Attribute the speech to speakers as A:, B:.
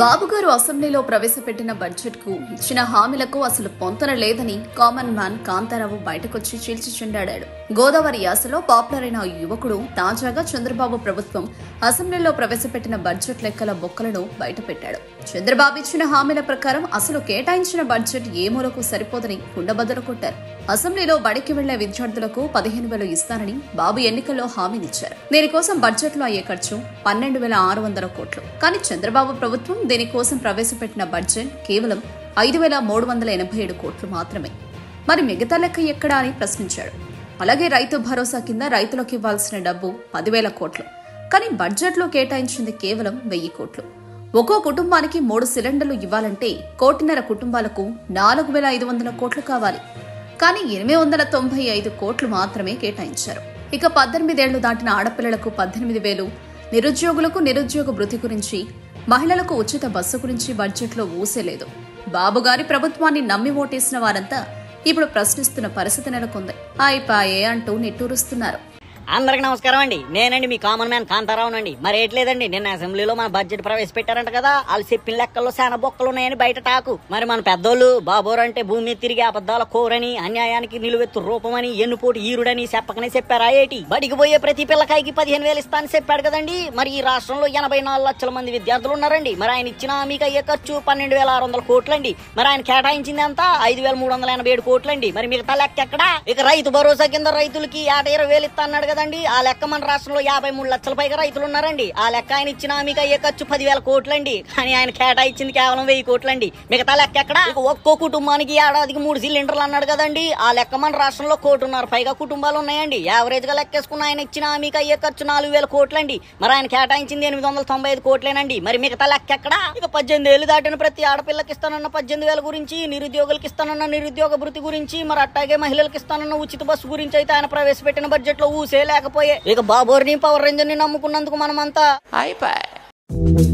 A: బాబు గారు అసెంబ్లీలో ప్రవేశపెట్టిన బడ్జెట్ కు ఇచ్చిన హామీలకు అసలు పొంతన లేదని కామన్ మ్యాన్ కాంతారావు బయటకొచ్చి చీల్చి చెండాడాడు. గోదావరి యాసలో పాపులర్ అయిన యువకుడు తాజాగా చంద్రబాబు ప్రభుత్వం అసెంబ్లీలో ప్రవేశపెట్టిన బడ్జెట్ లెక్కల బొక్కలను బయటపెట్టాడు. చంద్రబాబు ఇచ్చిన హామీల ప్రకారం అసలు కేటాయించిన బడ్జెట్ ఏ మూలకు సరిపోదని కుండబద్దలు కొట్టారు. అసెంబ్లీలో బడికి వెళ్లే విద్యార్థులకు 15,000 ఇస్తానని బాబు ఎన్నికల్లో హామీనిచ్చారు. దీనికోసం బడ్జెట్ లో అయ్యే ఖర్చు 12,600 కోట్లు. కానీ చంద్రబాబు ప్రభుత్వం దీనికోసం ప్రవేశపెట్టిన బడ్జెట్ కేవలం 5,387 కోట్లు మాత్రమే. మరి మిగతా లెక్క ఎక్కడా అని ప్రశ్నించాడు. అలాగే రైతు భరోసా కింద రైతులకు ఇవ్వాల్సిన డబ్బు 10,000 కోట్లు. కానీ బడ్జెట్ లో కేటాయించింది కేవలం 1,000 కోట్లు. ఒక్కో కుటుంబానికి 3 సిలిండర్లు ఇవ్వాలంటే 1,500,000 కుటుంబాలకు 4,500 కోట్లు కావాలి. కానీ 895 కోట్లు మాత్రమే కేటాయించారు. ఇక 18 ఏళ్లు దాటిన ఆడపిల్లలకు 18,000, నిరుద్యోగులకు నిరుద్యోగ భృతి గురించి, మహిళలకు ఉచిత బస్సు గురించి బడ్జెట్లో ఊసేలేదు. బాబుగారి ప్రభుత్వాన్ని నమ్మి ఓటేసిన వారంతా ఇప్పుడు ప్రశ్నిస్తున్న పరిస్థితి నెలకొంది. అయిపాయే అంటూ నిట్టూరుస్తున్నారు.
B: అందరికి నమస్కారం అండి. నేనండి మీ కామన్ మ్యాన్ కాంతారావునండి. మరి ఏట్లేదండి, నిన్న అసెంబ్లీలో మన బడ్జెట్ ప్రవేశపెట్టారంట కదా, వాళ్ళు చెప్పిన లెక్కల్లో చాలా బొక్కలు ఉన్నాయని బయట టాకు. మరి మన పెద్దోళ్ళు బాబోరు అంటే భూమి మీద తిరిగి అబద్దాల కోరని, అన్యాయానికి నిలువెత్తు రూపమని, ఎన్నుపోటు ఈరుడని చెప్పకనే చెప్పారా ఏటి? బడికి పోయే ప్రతి పిల్లకాయకి 15,000 ఇస్తానని చెప్పాడు కదండి. మరి ఈ రాష్ట్రంలో 84 లక్షల మంది విద్యార్థులు ఉన్నారండి. మరి ఆయన ఇచ్చిన మీకు అయ్యే ఖర్చు 12,600 కోట్లండి. మరి ఆయన కేటాయించింది అంతా 5,387 కోట్లండి. మరి మిగతా లెక్క ఎక్కడా? ఇక రైతు భరోసా కింద రైతులకి 20,000 ఇస్తా అన్నాడు కదండి. ఆ లెక్క మన రాష్ట్రంలో 53 లక్షల పైగా రైతులు ఉన్నారండి. ఆ లెక్క ఆయన ఇచ్చిన మీకు అయ్యే ఖర్చు 10,000 కోట్లండి. కానీ ఆయన కేటాయించింది కేవలం 1,000 కోట్లండి. మిగతా లెక్క ఎక్కడ? ఒక్కో కుటుంబానికి ఏడాదికి 3 సిలిండర్లు అన్నాడు కదండి. ఆ లెక్క మన రాష్ట్రంలో 1,500,000 పైగా కుటుంబాలు ఉన్నాయండి. యావరేజ్ గా లెక్కేసుకున్న ఆయన ఇచ్చిన మీకు అయ్యే ఖర్చు 4,000 కోట్లండి. మరి ఆయన కేటాయించింది 895 కోట్లేనండి. మరి మిగతా లెక్క ఎక్కడ? ఇక 18 ఏళ్లు దాటిన ప్రతి ఆడపిల్లకి ఇస్తానన్న 18,000 గురించి, నిరుద్యోగులకి ఇస్తానన్న నిరుద్యోగ భృతి గురించి, మరి అట్టాగే మహిళలకు ఇస్తానన్న ఉచిత బస్సు గురించి అయితే ఆయన ప్రవేశపెట్టిన బడ్జెట్ లో ఊసే లేకపోయే. ఇక బాబోర్ని పవర్ రేంజర్ ని నమ్ముకున్నందుకు మనమంతా అయిపోయి.